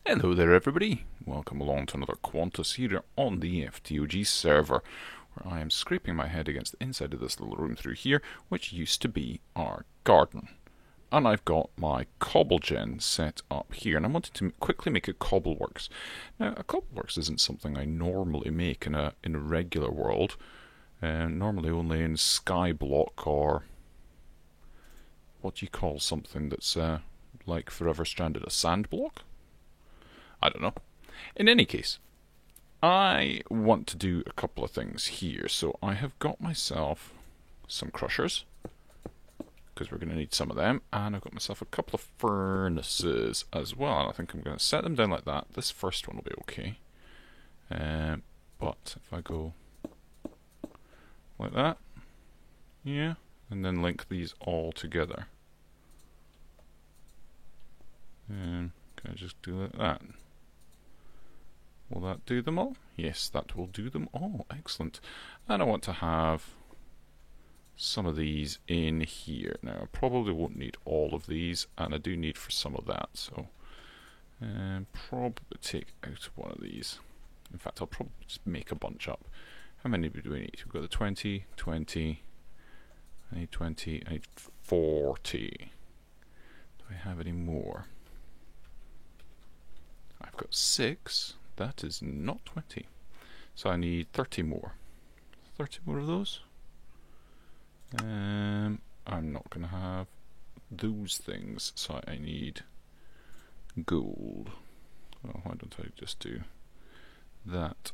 Hello there everybody, welcome along to another Qantas here on the FTOG server, where I am scraping my head against the inside of this little room through here, which used to be our garden. And I've got my cobblegen set up here, and I wanted to quickly make a cobbleworks. Now, a cobbleworks isn't something I normally make in a regular world, normally only in Skyblock, or what do you call something that's like Forever Stranded, a sand block? I don't know. In any case, I want to do a couple of things here. So I have got myself some crushers, because we're going to need some of them, and I've got myself a couple of furnaces as well. And I think I'm going to set them down like that. This first one will be okay. But if I go like that, yeah, and then link these all together. And can I just do like that? Will that do them all? Yes, that will do them all. Excellent. And I want to have some of these in here. Now, I probably won't need all of these, and I do need for some of that, so probably take out one of these. In fact, I'll probably just make a bunch up. How many do we need? We've got the 20, 20, I need 20, I need 40. Do I have any more? I've got 6. That is not 20. So I need 30 more. 30 more of those. I'm not going to have those things, so I need gold. Well, why don't I just do that?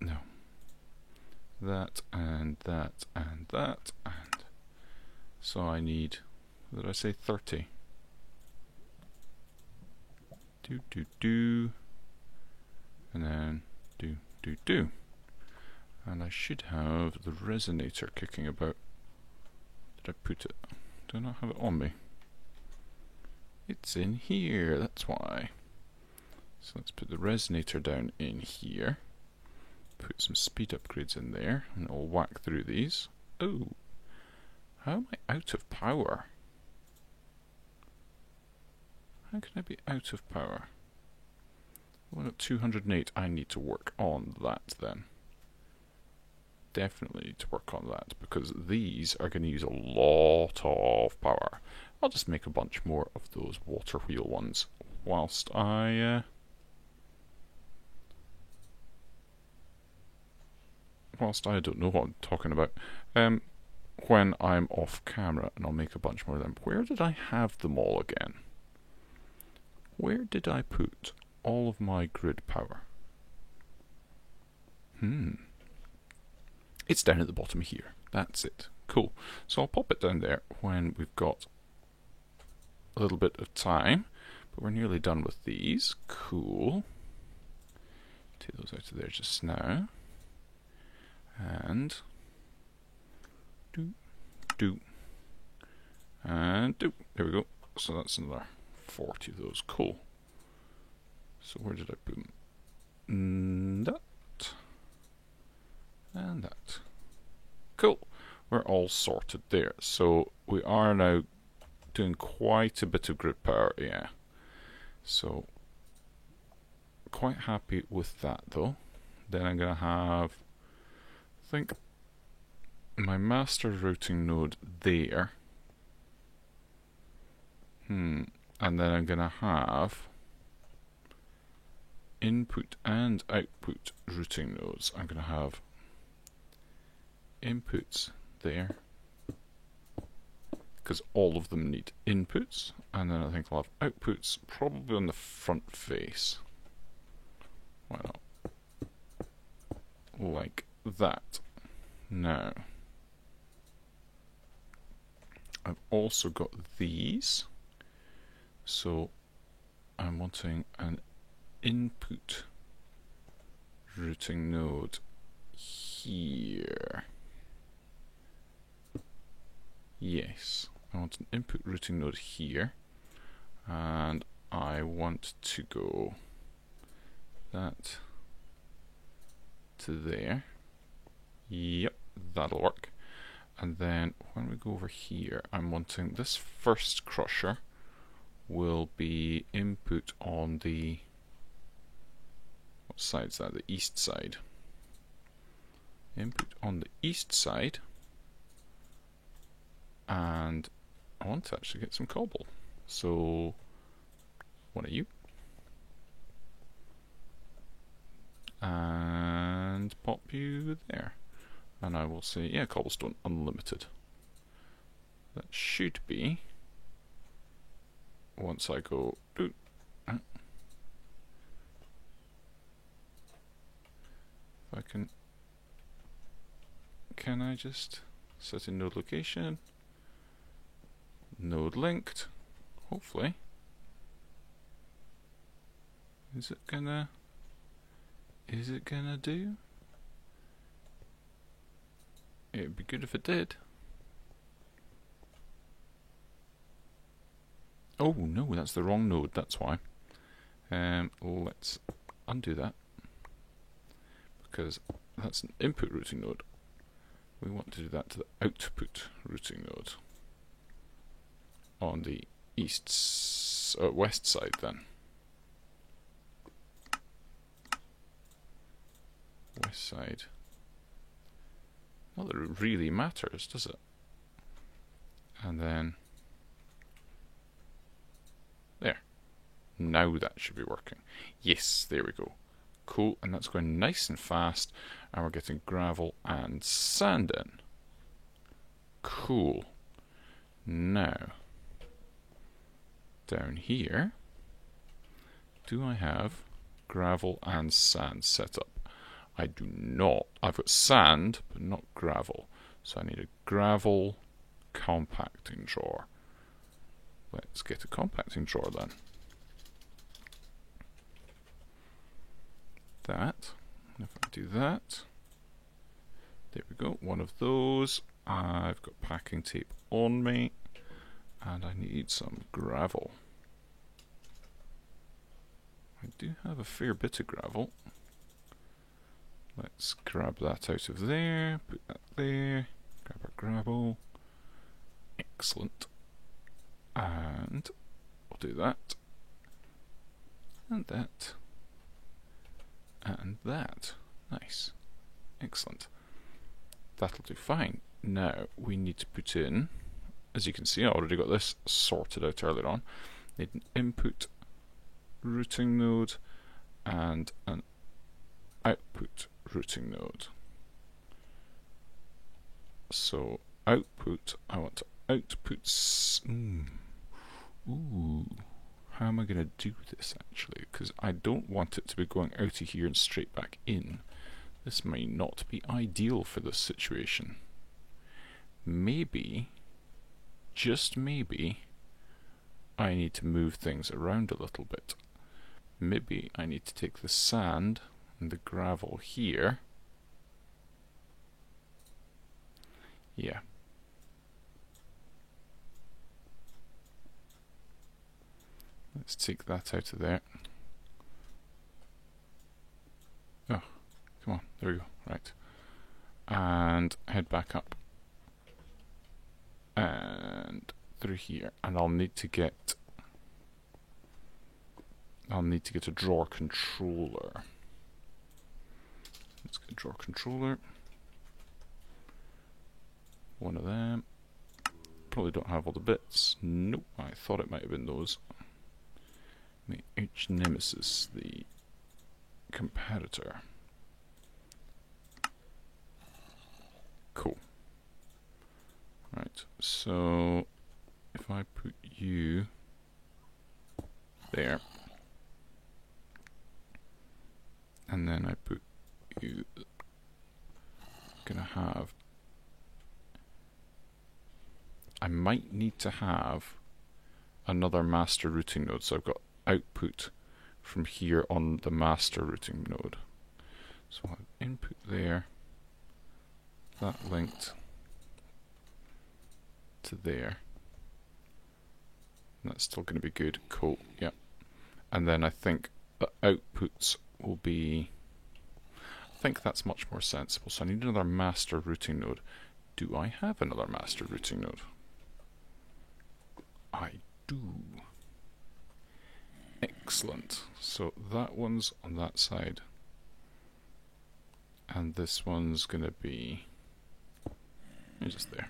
No. That and that and that and... So I need... What did I say? 30. Do. And then do. And I should have the resonator kicking about. Did I put it? Do I not have it on me? It's in here, that's why. So let's put the resonator down in here. Put some speed upgrades in there, and I'll whack through these. Oh, how am I out of power? How can I be out of power? Well, at 208, I need to work on that then. Definitely need to work on that, because these are going to use a lot of power. I'll just make a bunch more of those water wheel ones whilst I... whilst I don't know what I'm talking about. When I'm off camera, and I'll make a bunch more of them. Where did I have them all again? Where did I put all of my grid power? It's down at the bottom here. That's it. Cool. So I'll pop it down there when we've got a little bit of time. But we're nearly done with these. Cool. Take those out of there just now. And do. And do. There we go. So that's another 40 of those. Cool. So where did I put them? That. And that. Cool. We're all sorted there. So we are now doing quite a bit of grid power, yeah. So quite happy with that though. Then I'm going to have, I think, my master routing node there. And then I'm going to have input and output routing nodes. I'm going to have inputs there, because all of them need inputs, and then I think I'll have outputs probably on the front face. Why not? Like that. Now, I've also got these, so I'm wanting an input routing node here. Yes, I want an input routing node here, and I want to go that to there. Yep, that'll work. And then when we go over here, I'm wanting this first crusher will be input on the what side's that? The east side. Input on the east side. And I want to actually get some cobble. So, one of you. And pop you there. And I will say, yeah, cobblestone unlimited. That should be, once I go, if I can I just set in node location, node linked, hopefully. Is it gonna do? It'd be good if it did. Oh no, that's the wrong node, that's why. Let's undo that, because that's an input routing node. We want to do that to the output routing node on the west side then. West side. Not that it really matters, does it? And then there. Now that should be working. Yes, there we go. Cool, and that's going nice and fast, and we're getting gravel and sand in. Cool. Now, down here, do I have gravel and sand set up? I do not. I've got sand, but not gravel. So I need a gravel compacting drawer. Let's get a compacting drawer then. That. If I do that, there we go. One of those. I've got packing tape on me, and I need some gravel. I do have a fair bit of gravel. Let's grab that out of there, put that there, grab our gravel. Excellent. And we'll do that. And that. And that. Nice. Excellent. That'll do fine. Now we need to put in, as you can see, I already got this sorted out earlier on. Need an input routing node and an output routing node. So output, I want to output. Ooh, how am I going to do this actually? Because I don't want it to be going out of here and straight back in. This may not be ideal for this situation. Maybe, just maybe, I need to move things around a little bit. Maybe I need to take the sand and the gravel here. Yeah. Let's take that out of there. Oh, come on, there we go, right. And head back up. And through here. And I'll need to get a drawer controller. Let's get a drawer controller. One of them. Probably don't have all the bits. Nope, I thought it might have been those. My arch nemesis, the comparator. Cool. Right, so if I put you there, and then I put you, gonna have, I might need to have another master routing node, so I've got output from here on the master routing node. So I'll have input there, that linked to there. And that's still going to be good. Cool, yeah. And then I think the outputs will be, I think that's much more sensible. So I need another master routing node. Do I have another master routing node? I do. Excellent. So that one's on that side. and this one's going to be just there.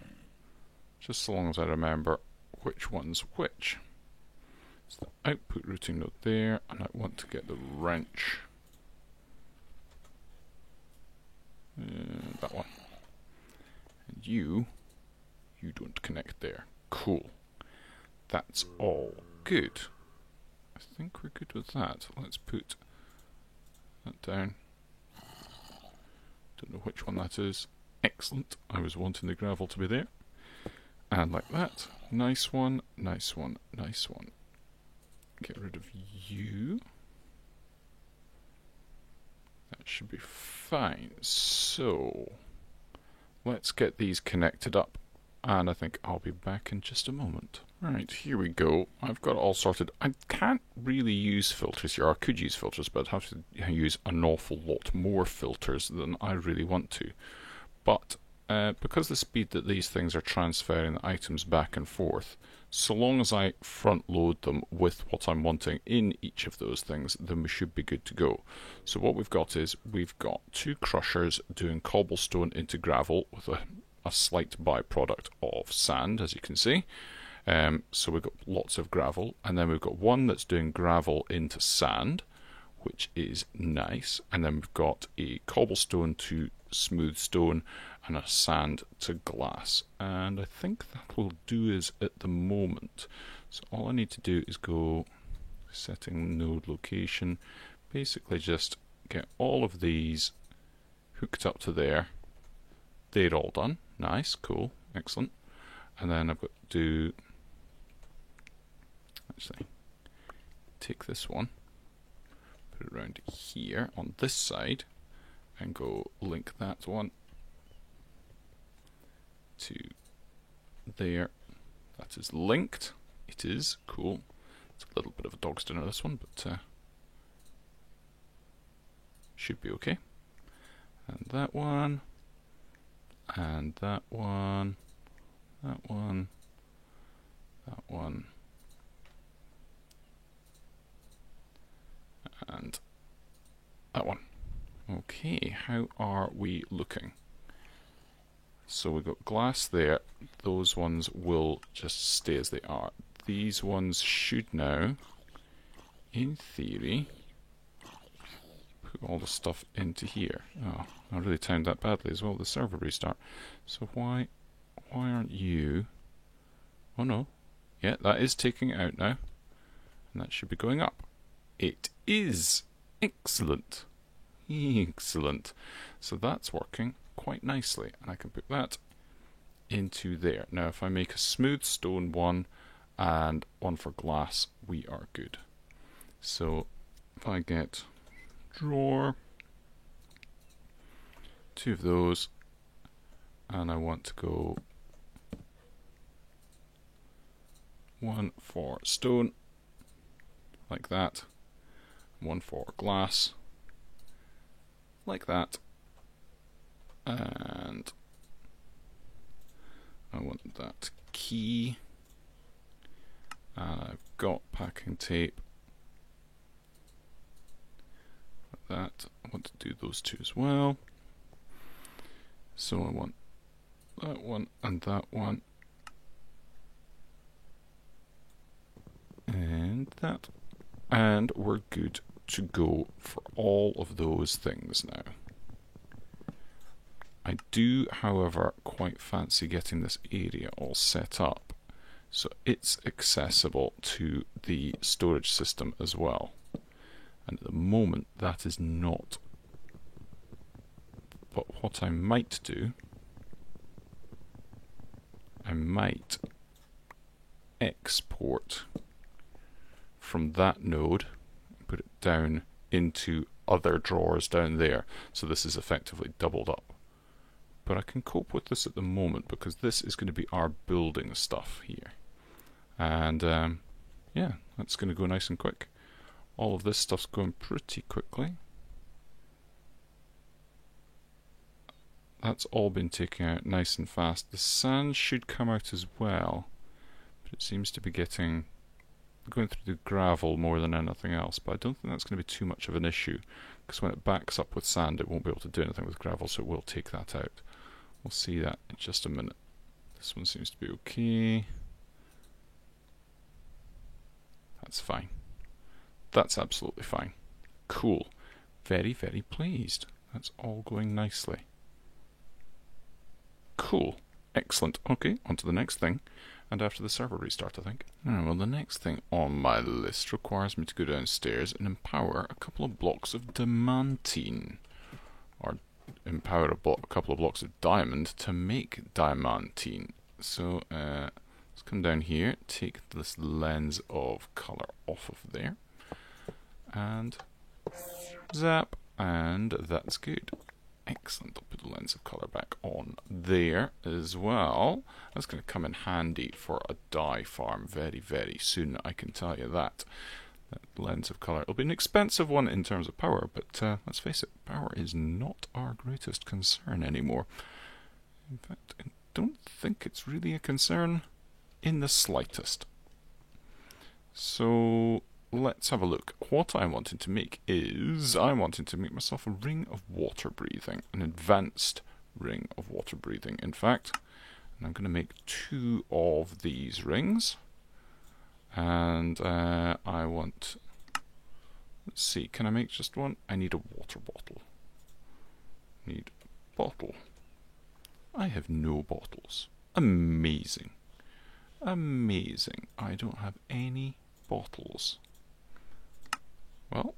Just so long as I remember which one's which. So the output routing node there, and I want to get the wrench. That one. And you don't connect there. Cool. That's all good. I think we're good with that. Let's put that down. Don't know which one that is. Excellent. I was wanting the gravel to be there. And like that. Nice one, nice one, nice one. Get rid of you. That should be fine. So, let's get these connected up. And I think I'll be back in just a moment. Right, here we go. I've got it all sorted. I can't really use filters here. I could use filters, but I'd have to use an awful lot more filters than I really want to. But because the speed that these things are transferring the items back and forth, so long as I front load them with what I'm wanting in each of those things, then we should be good to go. So what we've got is, we've got two crushers doing cobblestone into gravel with a slight byproduct of sand, as you can see. So we've got lots of gravel, and then we've got one that's doing gravel into sand, which is nice, and then we've got a cobblestone to smooth stone and a sand to glass, and I think that will do us at the moment. So all I need to do is go setting node location, basically just get all of these hooked up to there. They're all done. Nice, cool, excellent. And then I've got to actually take this one, put it around here on this side, and go link that one to there. That is linked. It is cool. It's a little bit of a dog's dinner, this one, but should be okay. And that one, and that one, that one, that one, and that one. Okay, how are we looking? So we've got glass there. Those ones will just stay as they are. These ones should now, in theory, put all the stuff into here. Oh, I really timed that badly as well, the server restart. So why aren't you... Oh no. Yeah, that is taking it out now. And that should be going up. It is! Excellent! Excellent. So that's working quite nicely, and I can put that into there. Now if I make a smooth stone one and one for glass, we are good. So if I get drawer, two of those, and I want to go one for stone, like that, one for glass, like that, and I want that key, and I've got packing tape, like that. I want to do those two as well, so I want that one and that one, and that, and we're good to go for all of those things now. I do, however, quite fancy getting this area all set up so it's accessible to the storage system as well. And at the moment that is not. But what I might do, I might export from that node, put it down into other drawers down there, so this is effectively doubled up. But I can cope with this at the moment because this is going to be our building stuff here. And yeah, that's going to go nice and quick. All of this stuff's going pretty quickly. That's all been taken out nice and fast. The sand should come out as well, but it seems to be getting going through the gravel more than anything else, but I don't think that's going to be too much of an issue, because when it backs up with sand it won't be able to do anything with gravel, so it will take that out. We'll see that in just a minute. This one seems to be okay. That's fine. That's absolutely fine. Cool. Very, very pleased. That's all going nicely. Cool. Excellent. Okay, on to the next thing. And after the server restart, I think. Well, the next thing on my list requires me to go downstairs and empower a couple of blocks of diamantine. Or empower a couple of blocks of diamond to make diamantine. So, let's come down here, take this lens of colour off of there. And zap, and that's good. Excellent. I'll put the lens of colour back on there as well. That's going to come in handy for a dye farm very, very soon, I can tell you that. That lens of colour. It'll be an expensive one in terms of power, but let's face it, power is not our greatest concern anymore. In fact, I don't think it's really a concern in the slightest. So let's have a look. What I'm wanting to make is, I'm wanting to make myself a ring of water breathing, an advanced ring of water breathing, in fact. And I'm going to make 2 of these rings. And I want, let's see, can I make just one? I need a water bottle. Need a bottle. I have no bottles. Amazing. Amazing. I don't have any bottles. Well,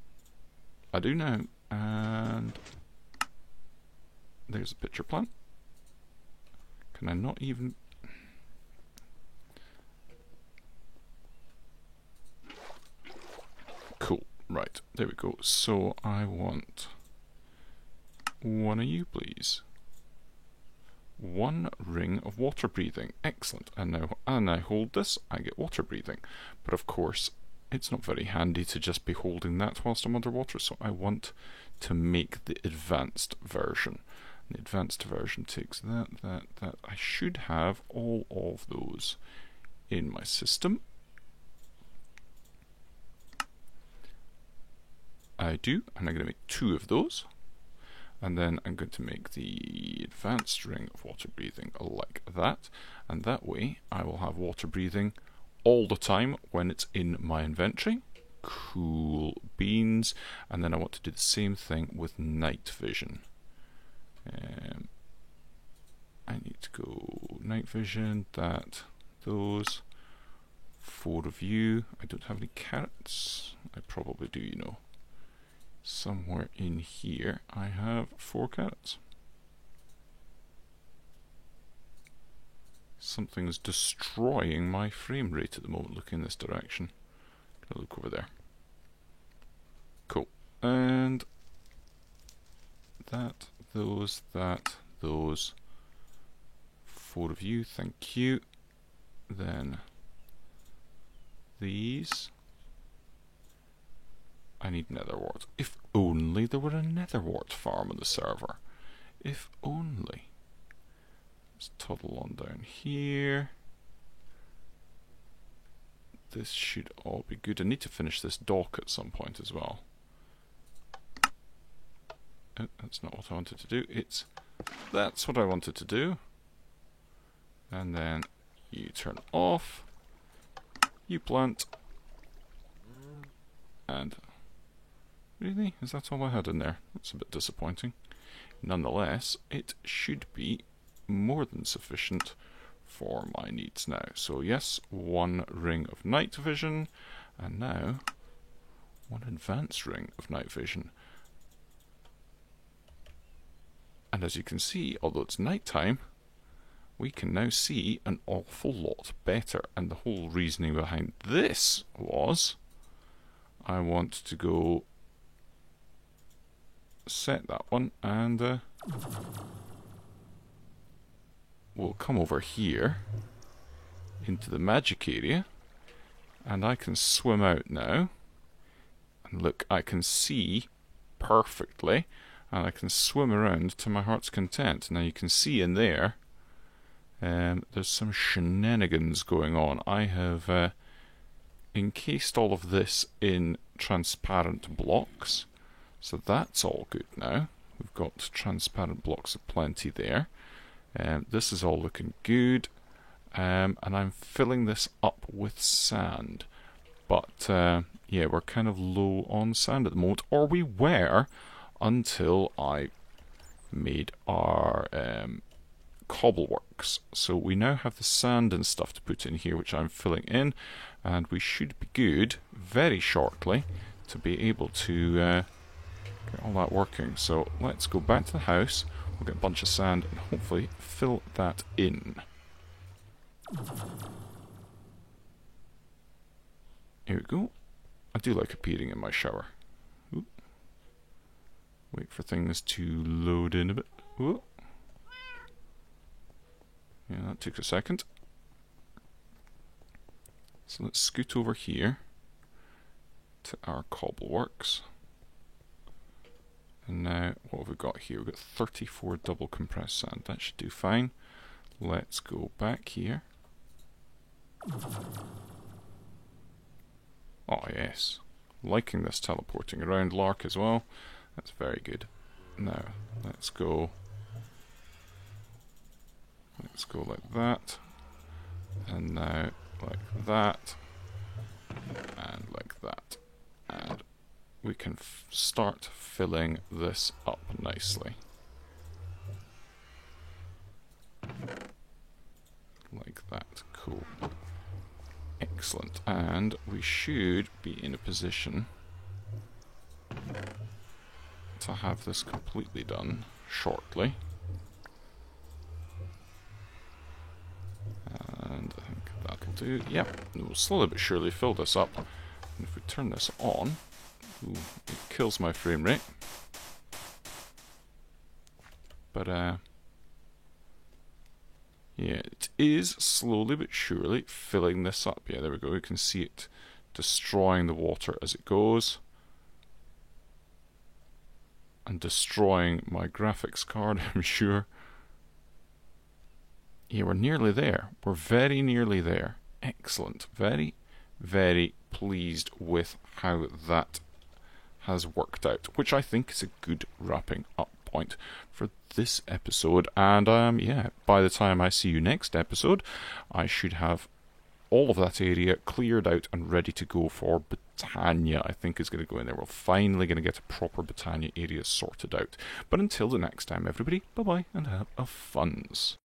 I do now, and there's a pitcher plant. Can I not even... Cool, right, there we go. So I want one of you, please. 1 ring of water breathing. Excellent. And now, I hold this, I get water breathing. But of course, it's not very handy to just be holding that whilst I'm underwater, so I want to make the advanced version. The advanced version takes that. I should have all of those in my system. I do, and I'm going to make 2 of those. And then I'm going to make the advanced ring of water breathing like that. And that way I will have water breathing all the time when it's in my inventory. Cool beans. And then I want to do the same thing with night vision. I need to go night vision, those. 4 of you. I don't have any carrots. I probably do, you know. Somewhere in here I have 4 carrots. Something's destroying my frame rate at the moment. Look in this direction. Gonna look over there. Cool. And those. 4 of you, thank you. Then these. I need netherwort. If only there were a netherwort farm on the server. If only. Let's toddle on down here. This should all be good. I need to finish this dock at some point as well. Oh, that's not what I wanted to do. That's what I wanted to do. And then you turn off. You plant. And... really? Is that all I had in there? That's a bit disappointing. Nonetheless, it should be more than sufficient for my needs now. So yes, 1 ring of night vision, and now 1 advanced ring of night vision. And as you can see, although it's night time, we can now see an awful lot better. And the whole reasoning behind this was, I want to go set that one, and we'll come over here into the magic area, and I can swim out now, and look, I can see perfectly, and I can swim around to my heart's content. Now you can see in there there's some shenanigans going on. I have encased all of this in transparent blocks. So that's all good now. We've got transparent blocks aplenty there. This is all looking good. And I'm filling this up with sand. But yeah, we're kind of low on sand at the moment. Or we were until I made our cobbleworks. So we now have the sand and stuff to put in here, which I'm filling in. And we should be good very shortly to be able to get all that working. So let's go back to the house. We'll get a bunch of sand and hopefully fill that in. Here we go. I do like appearing in my shower. Oop. Wait for things to load in a bit. Oop. Yeah, that took a second. So let's scoot over here to our cobbleworks. And now, what have we got here? We've got 34 double compressed sand. That should do fine. Let's go back here. Oh yes, liking this teleporting around lark as well. That's very good. Now, let's go like that. And now, like that. And like that. And we can start filling this up nicely. Like that. Cool. Excellent. And we should be in a position to have this completely done shortly. And I think that'll do. Yeah, we'll slowly but surely fill this up. And if we turn this on, ooh, it kills my frame rate. But yeah, it is slowly but surely filling this up. Yeah, there we go. You can see it destroying the water as it goes. And destroying my graphics card, I'm sure. Yeah, we're nearly there. We're very nearly there. Excellent. Very, very pleased with how that has worked out, which I think is a good wrapping up point for this episode. And yeah, by the time I see you next episode, I should have all of that area cleared out and ready to go for Botania. I think is going to go in there. We're finally going to get a proper Botania area sorted out. But until the next time, everybody, bye bye and have a funs.